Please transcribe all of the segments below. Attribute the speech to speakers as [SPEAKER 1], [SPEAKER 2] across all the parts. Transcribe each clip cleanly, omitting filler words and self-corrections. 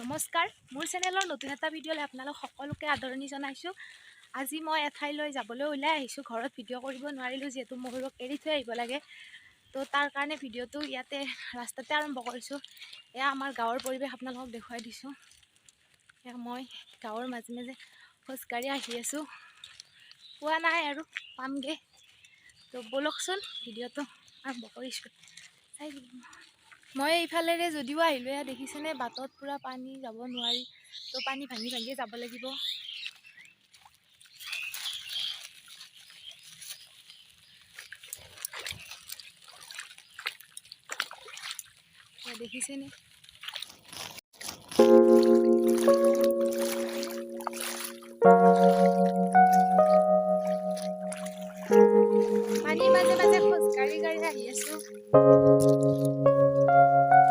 [SPEAKER 1] নমস্কাৰ, মোৰ চেনেলৰ নতুন এটা ভিডিঅ'লৈ আপোনালোক সকলোকে আদৰণি জনাইছোঁ। আজি মই এঠাইলৈ যাবলৈ ওলাই আহিছোঁ। ঘৰত ভিডিঅ' কৰিব নোৱাৰিলোঁ যিহেতু মহুৰক এৰি থৈ আহিব লাগে। তো তাৰ কাৰণে ভিডিঅ'টো ইয়াতে ৰাস্তাতে আৰম্ভ কৰিছোঁ। এয়া আমাৰ গাঁৱৰ পৰিৱেশ আপোনালোকক দেখুৱাই দিছোঁ। এয়া মই গাঁৱৰ মাজে মাজে খোজকাঢ়ি আহি আছোঁ। পোৱা নাই আৰু পামগৈ। তো ব'লকচোন ভিডিঅ'টো আৰম্ভ কৰিছোঁ। চাই মই এইফালেৰে যদিও আহিলোঁ, এয়া দেখিছেনে বাটত পুৰা পানী, যাব নোৱাৰি। তো পানী ভাঙি ভাঙি যাব লাগিব। দেখিছেনে পানীৰ মাজে মাজে খোজকাঢ়ি আহি আছোঁ।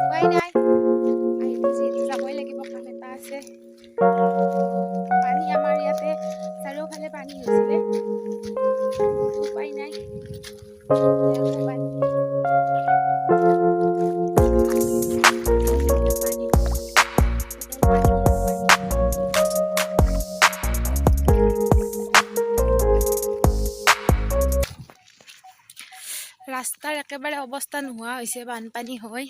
[SPEAKER 1] উপায় নাই, আহিলোঁ যিহেতু যাবই লাগিব, কাম এটা আছে। পানী আমাৰ ইয়াতে চাৰিওফালে পানী হৈছিলে, উপায় নাই। ৰাস্তাৰ একেবাৰে অৱস্থা নোহোৱা হৈছে, বানপানী হয়।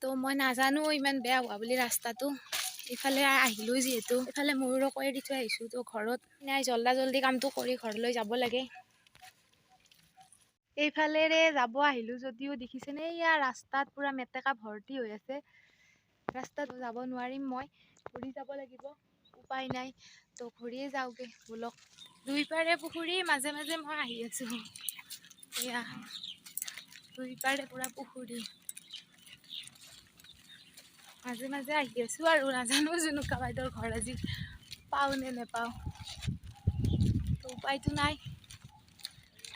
[SPEAKER 1] তো মই নাজানো ইমান বেয়া হোৱা বুলি ৰাস্তাটো। ইফালে আহিলোঁ যিহেতু, ইফালে ময়ূৰকো এৰি থৈ আহিছোঁ। তো ঘৰত নাই, জল্দি কামটো কৰি ঘৰলৈ যাব লাগে। এইফালেৰে যাব আহিলোঁ যদিও দেখিছেনে, এয়া ৰাস্তাত পুৰা মেটেকা ভৰ্তি হৈ আছে। ৰাস্তাত যাব নোৱাৰিম, মই ঘূৰি যাব লাগিব, উপায় নাই। তো ঘূৰিয়ে যাওঁগৈ ব'লক। দুইপাৰে পুখুৰী, মাজে মাজে মই আহি আছোঁ। এয়া দুইপাৰে পুৰা পুখুৰী, মাজে মাজে আহি আছোঁ আৰু নাজানো জুনুকা বাইদেউৰ ঘৰ আজি পাওঁ নে নেপাওঁ। তো উপায়তো নাই,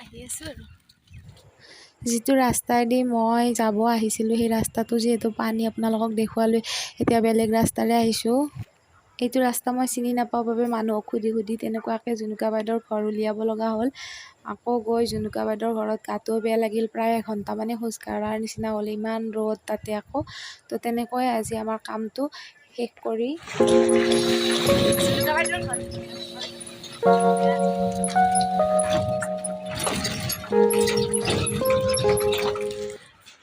[SPEAKER 1] আহি আছোঁ আৰু। যিটো ৰাস্তাইদি মই যাব আহিছিলোঁ, সেই ৰাস্তাটো যিহেতু পানী আপোনালোকক দেখুৱালোঁ, এতিয়া বেলেগ ৰাস্তাৰে আহিছোঁ। এইটো ৰাস্তা মই চিনি নাপাওঁ বাবে মানুহক সুধি সুধি তেনেকুৱাকৈ জুনুকা বাইদেউৰ ঘৰ উলিয়াব লগা হ'ল। আকৌ গৈ জুনুকা বাইদেউৰ ঘৰত গাটোও বেয়া লাগিল, প্ৰায় এঘণ্টামানে খোজকাঢ়াৰ নিচিনা হ'ল, ইমান ৰ'দ তাতে আকৌ। তো তেনেকৈ আজি আমাৰ কামটো শেষ কৰি জুনুকা বাইদেউৰ ঘৰ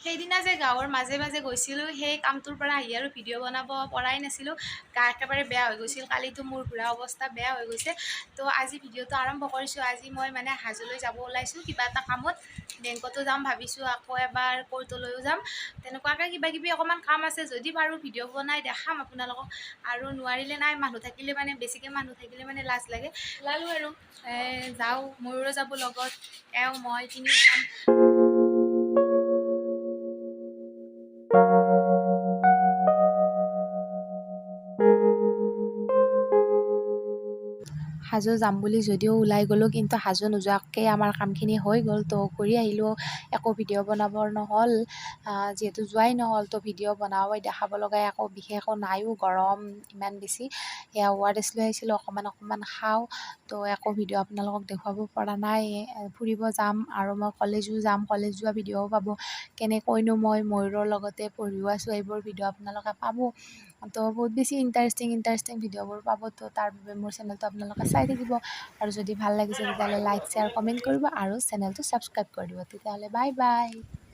[SPEAKER 1] সেইদিনা যে গাঁৱৰ মাজে মাজে গৈছিলোঁ, সেই কামটোৰ পৰা আহি আৰু ভিডিঅ' বনাব পৰাই নাছিলোঁ। গা একেবাৰে বেয়া হৈ গৈছিল, কালিতো মোৰ ঘূৰা অৱস্থা বেয়া হৈ গৈছে। তো আজি ভিডিঅ'টো আৰম্ভ কৰিছোঁ। আজি মই মানে হাজোলৈ যাব ওলাইছোঁ কিবা এটা কামত। বেংকতো যাম ভাবিছোঁ, আকৌ এবাৰ কৰ্টলৈও যাম। তেনেকুৱাকৈ কিবা কিবি অকণমান কাম আছে। যদি পাৰোঁ ভিডিঅ' বনাই দেখাম আপোনালোকক, আৰু নোৱাৰিলে নাই। মানুহ থাকিলে মানে, বেছিকৈ মানুহ থাকিলে মানে লাজ লাগে। ওলালোঁ আৰু যাওঁ, ময়ূৰো যাব লগত, মই তিনিও যাম। হাজো যাম বুলি যদিও ওলাই গ'লোঁ, কিন্তু হাজো নোযোৱাকৈ আমাৰ কামখিনি হৈ গ'ল। তো ঘূৰি আহিলোঁ, একো ভিডিঅ' বনাবৰ নহ'ল, যিহেতু যোৱাই নহ'ল। তো ভিডিঅ' বনাব দেখাব লগাই একো বিশেষ একো নাইও, গৰম ইমান বেছি। এয়া ORS লৈ আহিছিলোঁ, অকণমান খাওঁ। তো একো ভিডিঅ' আপোনালোকক দেখুৱাব পৰা নাই। ফুৰিব যাম আৰু মই কলেজো যাম, কলেজ যোৱা ভিডিঅ'ও পাব। কেনেকৈনো মই ময়ূৰৰ লগতে পঢ়িও আছোঁ, এইবোৰ ভিডিঅ' আপোনালোকে পাব। তো বহুত বেছি ইণ্টাৰেষ্টিং ভিডিঅ'বোৰ পাব। তো তাৰ বাবে মোৰ চেনেলটো আপোনালোকে চাই থাকিব, আৰু যদি ভাল লাগিছে তেতিয়াহ'লে লাইক, শ্বেয়াৰ, কমেণ্ট কৰিব, আৰু চেনেলটো ছাবস্ক্ৰাইব কৰি দিব। তেতিয়াহ'লে বাই বাই।